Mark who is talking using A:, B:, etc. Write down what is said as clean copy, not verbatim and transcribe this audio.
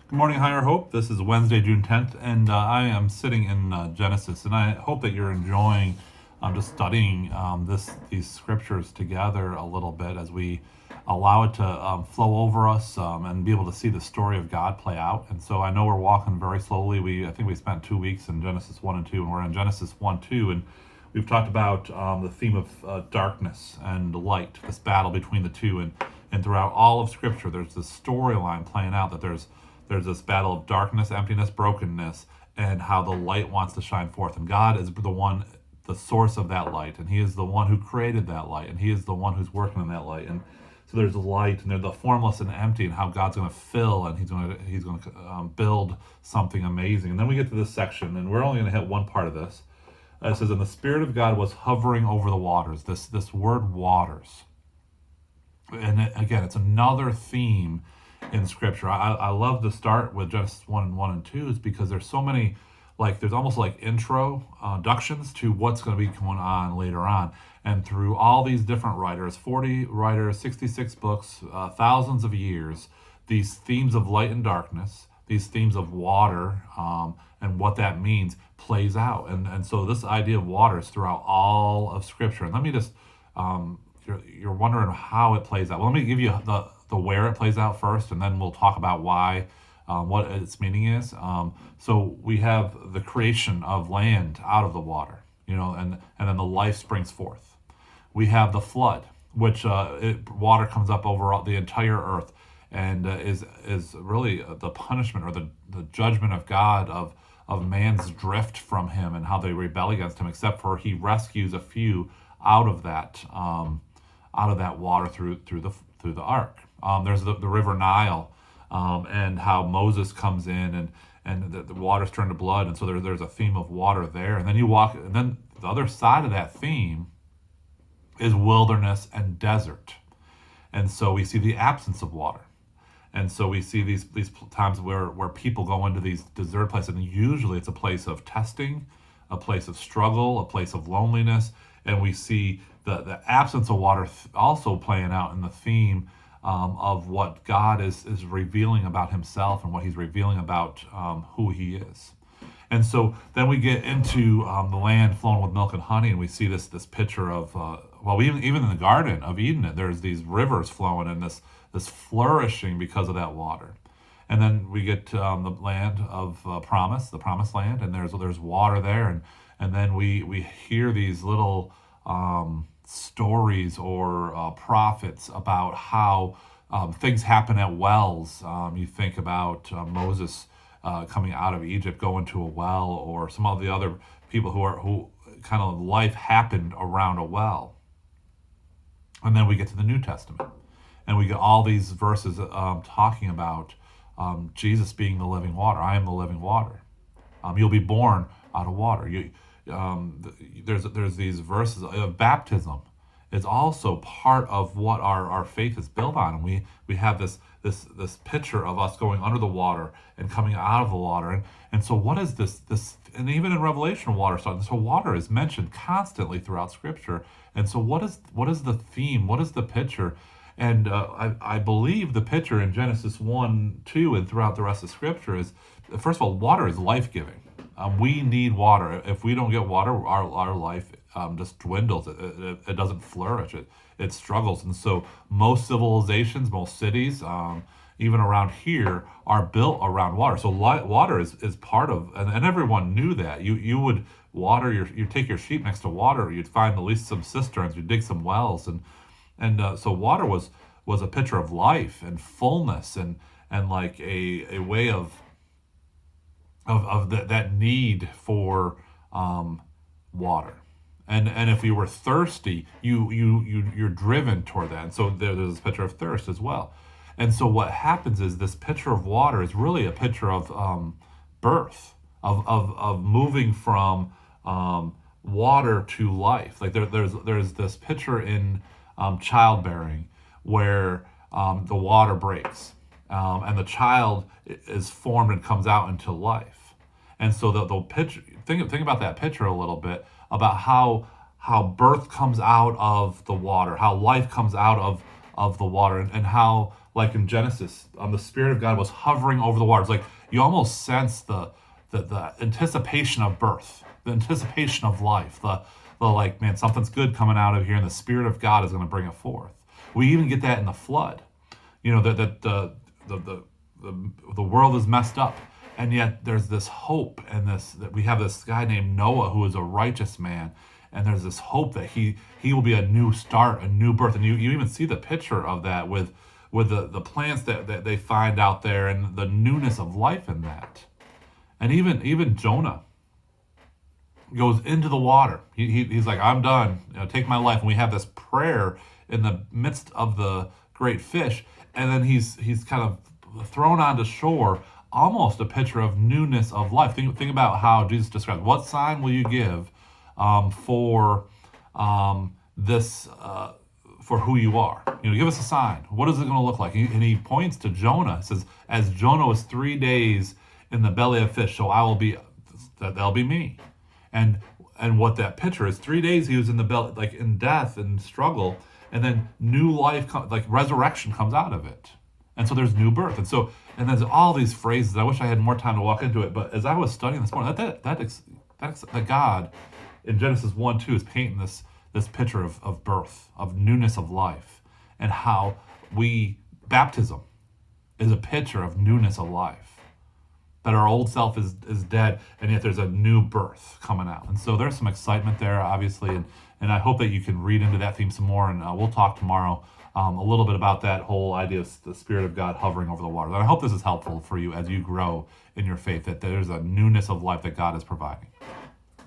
A: Good morning, Higher Hope. This is Wednesday, June 10th, and I am sitting in Genesis, and I hope that you're enjoying just studying these scriptures together a little bit as we allow it to flow over us and be able to see the story of God play out. And so I know we're walking very slowly. I think we spent 2 weeks in Genesis 1 and 2, and we're in Genesis 1, 2, and we've talked about the theme of darkness and light, this battle between the two, and throughout all of Scripture, there's this storyline playing out that there's this battle of darkness, emptiness, brokenness, and how the light wants to shine forth. And God is the source of that light, and He is the one who created that light, and He is the one who's working in that light. And so there's the light, and there's the formless and empty, and how God's going to fill, and He's going to build something amazing. And then we get to this section, and we're only going to hit one part of this. It says, "And the Spirit of God was hovering over the waters." This word "waters," and again, it's another theme in Scripture. I love to start with Genesis 1 and 1 and 2 is because there's so many, like, there's almost like introductions to what's going to be going on later on. And through all these different writers, 40 writers, 66 books, thousands of years, these themes of light and darkness, these themes of water, and what that means plays out. And so this idea of water is throughout all of Scripture. And let me just, you're wondering how it plays out. Well, let me give you the where it plays out first, and then we'll talk about why, what its meaning is. So we have the creation of land out of the water, and then the life springs forth. We have the flood, which water comes up over the entire earth, and is really the punishment or the judgment of God of man's drift from Him and how they rebel against Him. Except for He rescues a few out of that water through the ark. There's the river Nile, and how Moses comes in and the water's turned to blood, and so there's a theme of water there. And then and then the other side of that theme is wilderness and desert, and so we see the absence of water. And so we see these times where people go into these desert places, and usually it's a place of testing, a place of struggle, a place of loneliness, and we see the absence of water also playing out in the theme of what God is revealing about Himself and what He's revealing about who He is. And so then we get into the land flowing with milk and honey, and we see this picture of even in the Garden of Eden, there's these rivers flowing and this flourishing because of that water. And then we get to the land of promise, the promised land, and there's water there, and then we hear these little stories or prophets about how things happen at wells. You think about Moses coming out of Egypt, going to a well, or some of the other people who kind of life happened around a well. And then we get to the New Testament, and we get all these verses talking about Jesus being the living water. I am the living water. You'll be born out of water. There's these verses of baptism is also part of what our faith is built on, and we have this picture of us going under the water and coming out of the water, and so what is this and even in Revelation so water is mentioned constantly throughout Scripture. And so what is the theme, what is the picture? And I believe the picture in Genesis 1, 2, and throughout the rest of Scripture is, first of all, water is life-giving. We need water. If we don't get water, our life just dwindles. It doesn't flourish. It struggles. And so most civilizations, most cities, even around here, are built around water. So water is part of, and everyone knew that. You would water you take your sheep next to water. You'd find at least some cisterns. You'd dig some wells, and so water was a picture of life and fullness and like a way of that need for water. And if you were thirsty, you're driven toward that. And so there's this picture of thirst as well. And so what happens is this picture of water is really a picture of birth, of moving from water to life. Like there's this picture in childbearing where the water breaks, and the child is formed and comes out into life. And so the picture, think about that picture a little bit, about how birth comes out of the water, how life comes out of the water, and how like in Genesis, the Spirit of God was hovering over the waters. Like you almost sense the anticipation of birth, the anticipation of life, the like, man, something's good coming out of here, and the Spirit of God is going to bring it forth. We even get that in the flood. You know that the world is messed up, and yet there's this hope, and this that we have this guy named Noah who is a righteous man, and there's this hope that he will be a new start, a new birth, and you even see the picture of that with the plants that they find out there, and the newness of life in that. And even Jonah goes into the water. He's like, I'm done. You know, take my life. And we have this prayer in the midst of the great fish, and then he's kind of thrown onto shore, almost a picture of newness of life. Think about how Jesus describes, what sign will you give for this for who you are? You know, give us a sign. What is it going to look like? And he points to Jonah. He says, as Jonah was 3 days in the belly of fish, so I will be. That'll be me. And what that picture is, 3 days he was in the belly, like in death and struggle, and then new life, like resurrection, comes out of it. And so there's new birth. And there's all these phrases. I wish I had more time to walk into it, but as I was studying this morning, that God in Genesis 1-2 is painting this picture of birth, of newness of life, and how baptism is a picture of newness of life. That our old self is dead, and yet there's a new birth coming out. And so there's some excitement there, obviously, and I hope that you can read into that theme some more, and we'll talk tomorrow a little bit about that whole idea of the Spirit of God hovering over the waters. And I hope this is helpful for you as you grow in your faith, that there's a newness of life that God is providing.